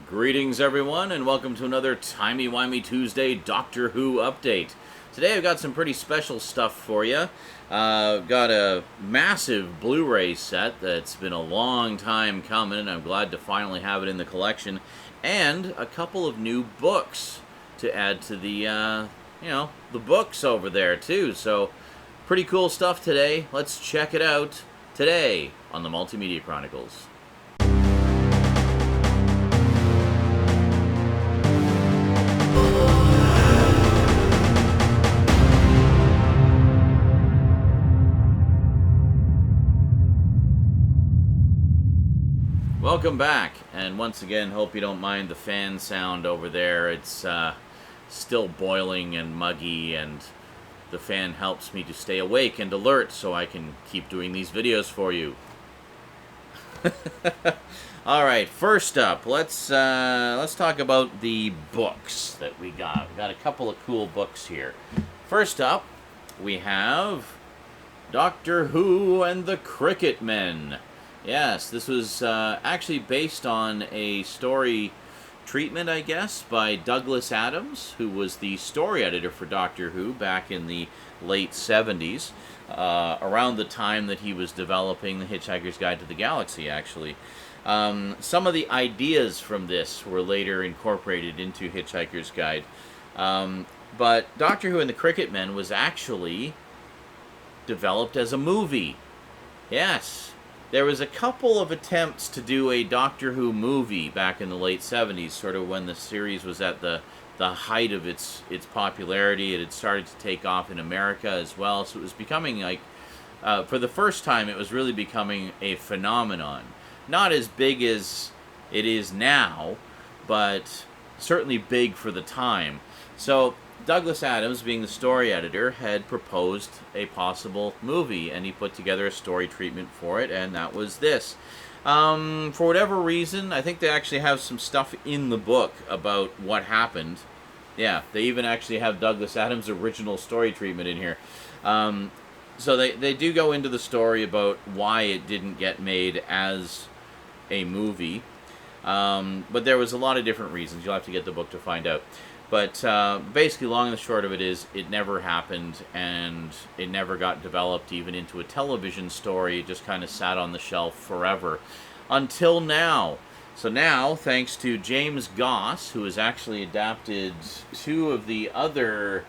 Greetings, everyone, and welcome to another Timey-Wimey Tuesday Doctor Who update. Today I've got some pretty special stuff for you. Got a massive Blu-ray set that's been a long time coming, and I'm glad to finally have it in the collection. And a couple of new books to add to the, the books over there, too. So, pretty cool stuff today. Let's check it out today on the Multimedia Chronicles. Welcome back, and once again, hope you don't mind the fan sound over there. It's still boiling and muggy, and the fan helps me to stay awake and alert so I can keep doing these videos for you. Alright, first up, let's talk about the books that we got. We got a couple of cool books here. First up, we have Doctor Who and The Krikkitmen. Yes, this was actually based on a story treatment, I guess, by Douglas Adams, who was the story editor for Doctor Who back in the late 70s, around the time that he was developing The Hitchhiker's Guide to the Galaxy, actually. Some of the ideas from this were later incorporated into Hitchhiker's Guide. But Doctor Who and the Krikkitmen was actually developed as a movie. Yes. There was a couple of attempts to do a Doctor Who movie back in the late 70s, sort of when the series was at the height of its popularity. It had started to take off in America as well, so it was becoming like, for the first time, it was really becoming a phenomenon. Not as big as it is now, but certainly big for the time. So Douglas Adams, being the story editor, had proposed a possible movie, and he put together a story treatment for it, and that was this. For whatever reason, I think they actually have some stuff in the book about what happened. Yeah, they even actually have Douglas Adams' original story treatment in here. So they do go into the story about why it didn't get made as a movie. But there was a lot of different reasons. You'll have to get the book to find out. But basically, long and the short of it is, it never happened, and it never got developed even into a television story. It just kind of sat on the shelf forever. Until now. So now, thanks to James Goss, who has actually adapted two of the other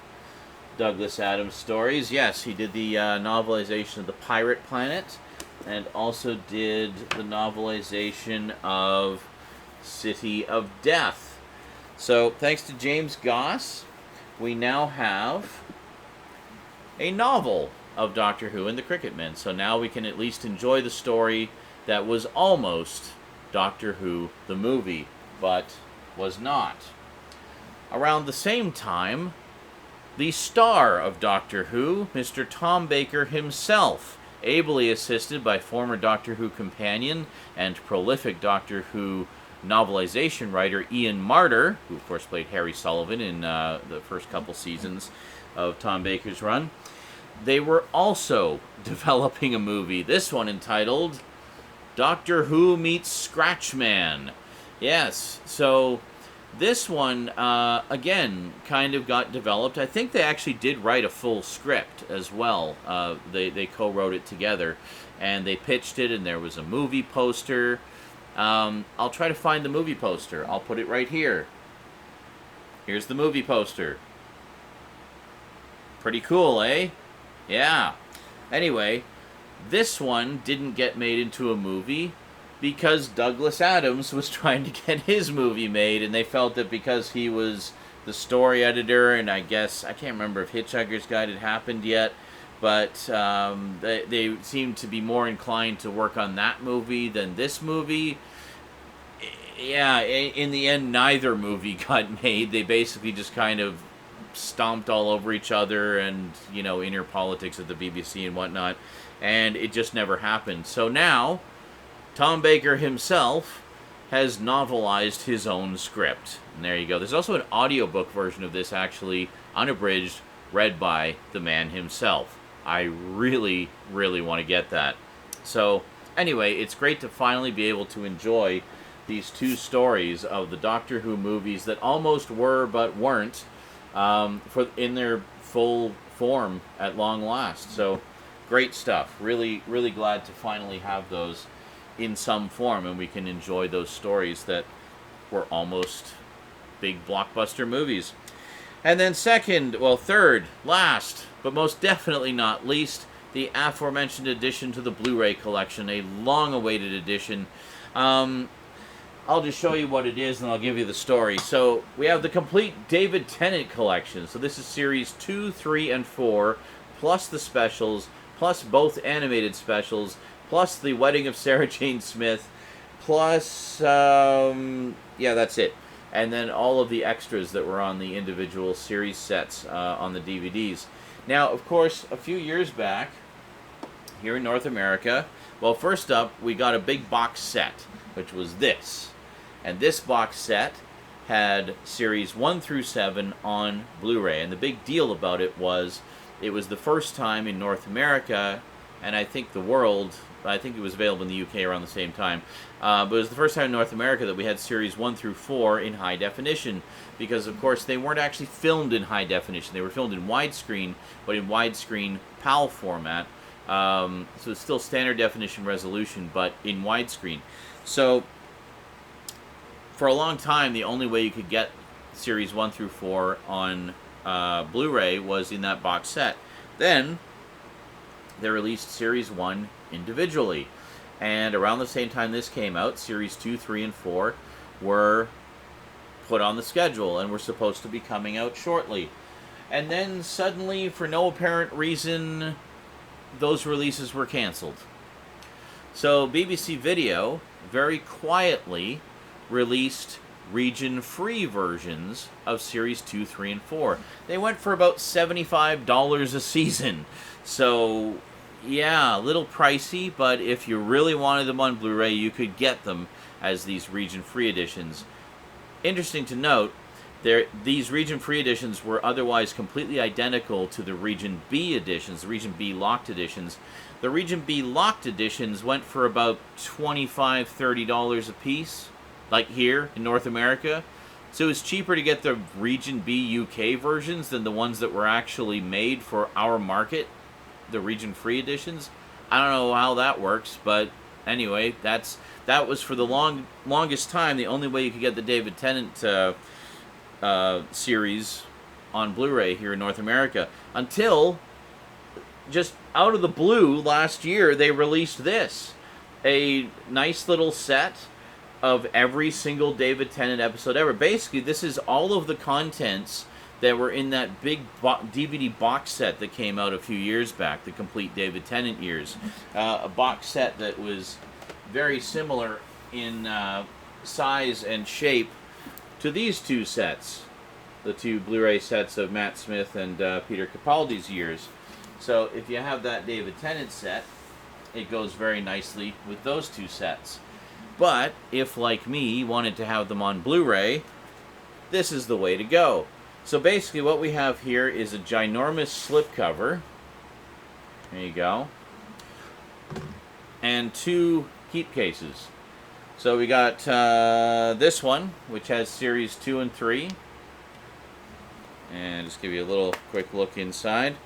Douglas Adams stories. Yes, he did the novelization of The Pirate Planet, and also did the novelization of City of Death. So, thanks to James Goss, we now have a novel of Doctor Who and the Krikkitmen. So now we can at least enjoy the story that was almost Doctor Who the movie, but was not. Around the same time, the star of Doctor Who, Mr. Tom Baker himself, ably assisted by former Doctor Who companion and prolific Doctor Who novelization writer Ian Marter, who of course played Harry Sullivan in the first couple seasons of Tom Baker's run. They were also developing a movie, this one entitled Doctor Who Meets Scratchman. Yes, so this one, again, kind of got developed. I think they actually did write a full script as well. They co-wrote it together, and they pitched it, and there was a movie poster. I'll try to find the movie poster. I'll put it right here. Here's the movie poster. Pretty cool, eh? Yeah. Anyway, this one didn't get made into a movie because Douglas Adams was trying to get his movie made, and they felt that because he was the story editor, and I guess, I can't remember if Hitchhiker's Guide had happened yet, but they seemed to be more inclined to work on that movie than this movie. Yeah, in the end, neither movie got made. They basically just kind of stomped all over each other and, inner politics at the BBC and whatnot, and it just never happened. So now, Tom Baker himself has novelized his own script. And there you go. There's also an audiobook version of this, actually, unabridged, read by the man himself. I really, really want to get that. So, anyway, it's great to finally be able to enjoy these two stories of the Doctor Who movies that almost were but weren't in their full form at long last. So great stuff. Really, really glad to finally have those in some form, and we can enjoy those stories that were almost big blockbuster movies. And then third, last, but most definitely not least, the aforementioned addition to the Blu-ray collection, a long-awaited edition. I'll just show you what it is, and I'll give you the story. So we have the complete David Tennant collection. So this is series 2, 3, and 4, plus the specials, plus both animated specials, plus the Wedding of Sarah Jane Smith, plus, that's it. And then all of the extras that were on the individual series sets on the DVDs. Now, of course, a few years back, here in North America, well, first up, we got a big box set, which was this. And this box set had series 1 through 7 on Blu-ray. And the big deal about it was the first time in North America, and I think the world, I think it was available in the UK around the same time, but it was the first time in North America that we had series 1 through 4 in high definition, because of course they weren't actually filmed in high definition. They were filmed in widescreen, but in widescreen PAL format. So it's still standard definition resolution, but in widescreen. So for a long time, the only way you could get series 1 through 4 on Blu-ray was in that box set. Then they released series 1 individually, and around the same time this came out, series 2, 3, and 4 were put on the schedule and were supposed to be coming out shortly. And then suddenly, for no apparent reason, those releases were canceled. So BBC Video very quietly released region-free versions of series 2, 3, and 4. They went for about $75 a season. So yeah, a little pricey, but if you really wanted them on Blu-ray, you could get them as these region-free editions. Interesting to note, these region-free editions were otherwise completely identical to the Region B editions, the Region B locked editions. The Region B locked editions went for about $25, $30 a piece, like here in North America. So it's cheaper to get the Region B UK versions than the ones that were actually made for our market, the region-free editions. I don't know how that works, but anyway, that was for the longest time the only way you could get the David Tennant series on Blu-ray here in North America, until just out of the blue last year they released this, a nice little set of every single David Tennant episode ever. Basically, this is all of the contents that were in that big DVD box set that came out a few years back, the complete David Tennant years. A box set that was very similar in size and shape to these two sets, the two Blu-ray sets of Matt Smith and Peter Capaldi's years. So if you have that David Tennant set, it goes very nicely with those two sets. But if, like me, you wanted to have them on Blu-ray, this is the way to go. So basically what we have here is a ginormous slipcover. There you go. And two heat cases. So we got this one, which has series 2 and 3. And just give you a little quick look inside.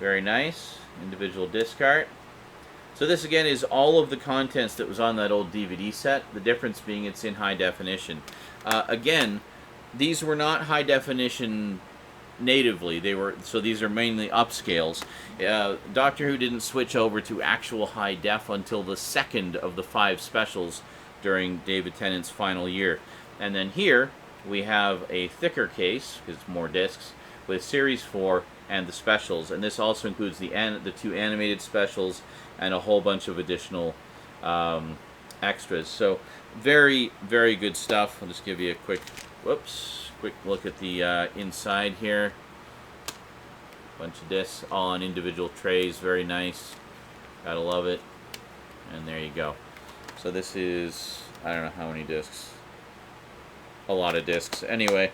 Very nice. Individual disc art. So this again is all of the contents that was on that old DVD set. The difference being it's in high definition. Again, these were not high definition natively. These are mainly upscales. Doctor Who didn't switch over to actual high def until the second of the 5 specials during David Tennant's final year. And then here we have a thicker case, because it's more discs, with series 4 and the specials. And this also includes the 2 animated specials and a whole bunch of additional extras. So very, very good stuff. I'll just give you a quick look at the inside here. Bunch of discs all on individual trays. Very nice. Gotta love it. And there you go. So this is, I don't know how many discs. A lot of discs. Anyway,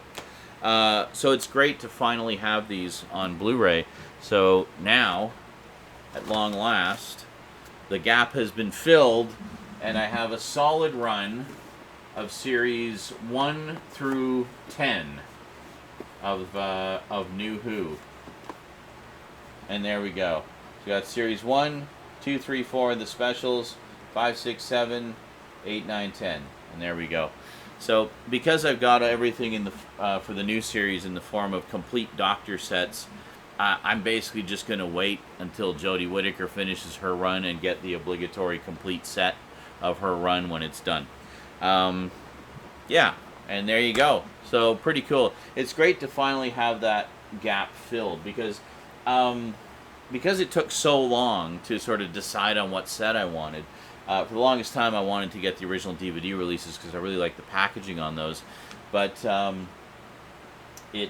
so it's great to finally have these on Blu-ray. So now, at long last, the gap has been filled, and I have a solid run of series 1 through 10 of New Who. And there we go. So we got series 1, 2, 3, 4 in the specials, 5, 6, 7, 8, 9, 10. And there we go. So because I've got everything in the for the new series in the form of complete Doctor sets, I'm basically just going to wait until Jodie Whittaker finishes her run and get the obligatory complete set of her run when it's done. Yeah, and there you go. So pretty cool. It's great to finally have that gap filled because it took so long to sort of decide on what set I wanted. For the longest time, I wanted to get the original DVD releases because I really like the packaging on those. But you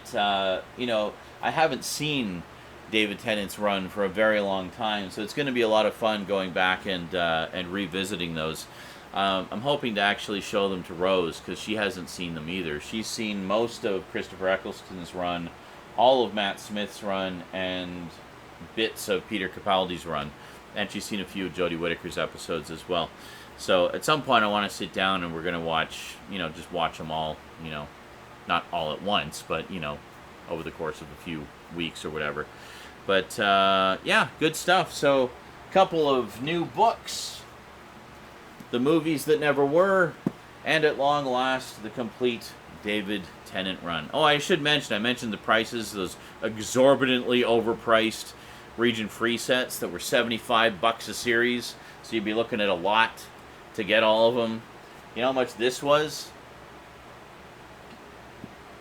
know, I haven't seen David Tennant's run for a very long time, so it's going to be a lot of fun going back and revisiting those. I'm hoping to actually show them to Rose because she hasn't seen them either. She's seen most of Christopher Eccleston's run, all of Matt Smith's run, and bits of Peter Capaldi's run. And she's seen a few of Jodie Whittaker's episodes as well. So at some point I want to sit down and we're going to watch, you know, just watch them all, you know, not all at once, but, you know, over the course of a few weeks or whatever. But, yeah, good stuff. So, a couple of new books. The Movies That Never Were, and at long last, the complete David Tennant run. Oh, I should mention, I mentioned the prices, those exorbitantly overpriced region-free sets that were $75 a series, so you'd be looking at a lot to get all of them. You know how much this was?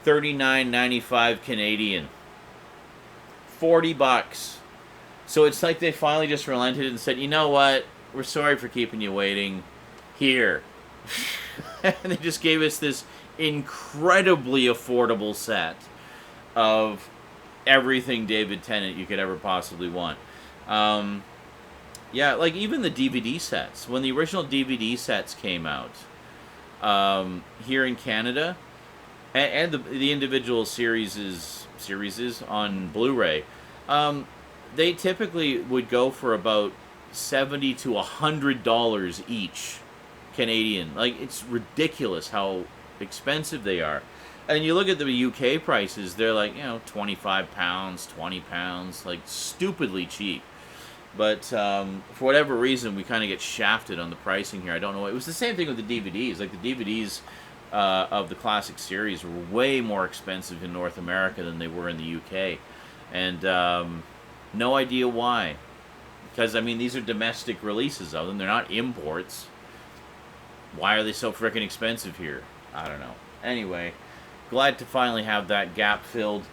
$39.95 Canadian. $40. So it's like they finally just relented and said, you know what? We're sorry for keeping you waiting. Here. And they just gave us this incredibly affordable set of everything David Tennant you could ever possibly want. Yeah, like even the DVD sets. When the original DVD sets came out here in Canada, and the individual series on Blu-ray, they typically would go for about $70 to $100 each Canadian. Like, it's ridiculous how expensive they are. And you look at the UK prices, they're like, you know, £25, £20, like stupidly cheap. But for whatever reason, we kind of get shafted on the pricing here. I don't know. It was the same thing with the DVDs. Like the DVDs of the classic series were way more expensive in North America than they were in the UK. And no idea why. Because, I mean, these are domestic releases of them. They're not imports. Why are they so freaking expensive here? I don't know. Anyway, glad to finally have that gap filled.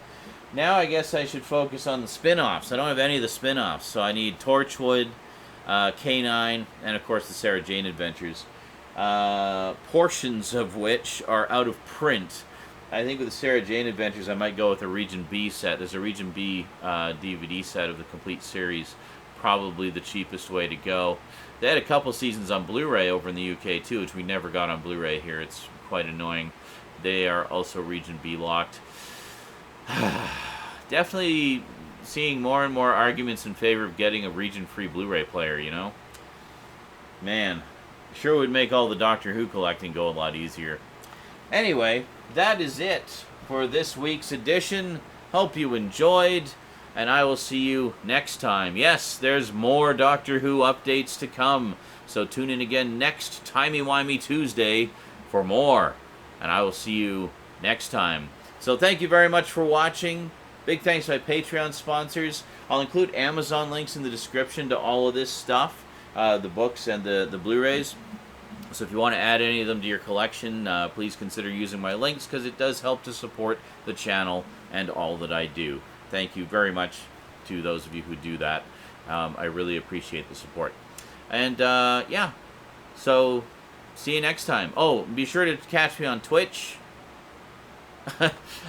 Now I guess I should focus on the spin-offs. I don't have any of the spin-offs, so I need Torchwood, K9, and of course the Sarah Jane Adventures. Portions of which are out of print. I think with the Sarah Jane Adventures I might go with a Region B set. There's a Region B DVD set of the complete series. Probably the cheapest way to go. They had a couple seasons on Blu-ray over in the UK too, which we never got on Blu-ray here. It's quite annoying. They are also Region B locked. Definitely seeing more and more arguments in favor of getting a region-free Blu-ray player, you know? Man, sure would make all the Doctor Who collecting go a lot easier. Anyway, that is it for this week's edition. Hope you enjoyed, and I will see you next time. Yes, there's more Doctor Who updates to come, so tune in again next Timey-Wimey Tuesday for more, and I will see you next time. So thank you very much for watching. Big thanks to my Patreon sponsors. I'll include Amazon links in the description to all of this stuff, the books and the Blu-rays. So if you want to add any of them to your collection, please consider using my links because it does help to support the channel and all that I do. Thank you very much to those of you who do that. I really appreciate the support. And yeah, so see you next time. Oh, be sure to catch me on Twitch.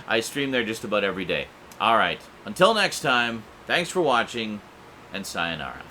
I stream there just about every day. Alright, until next time, thanks for watching, and sayonara.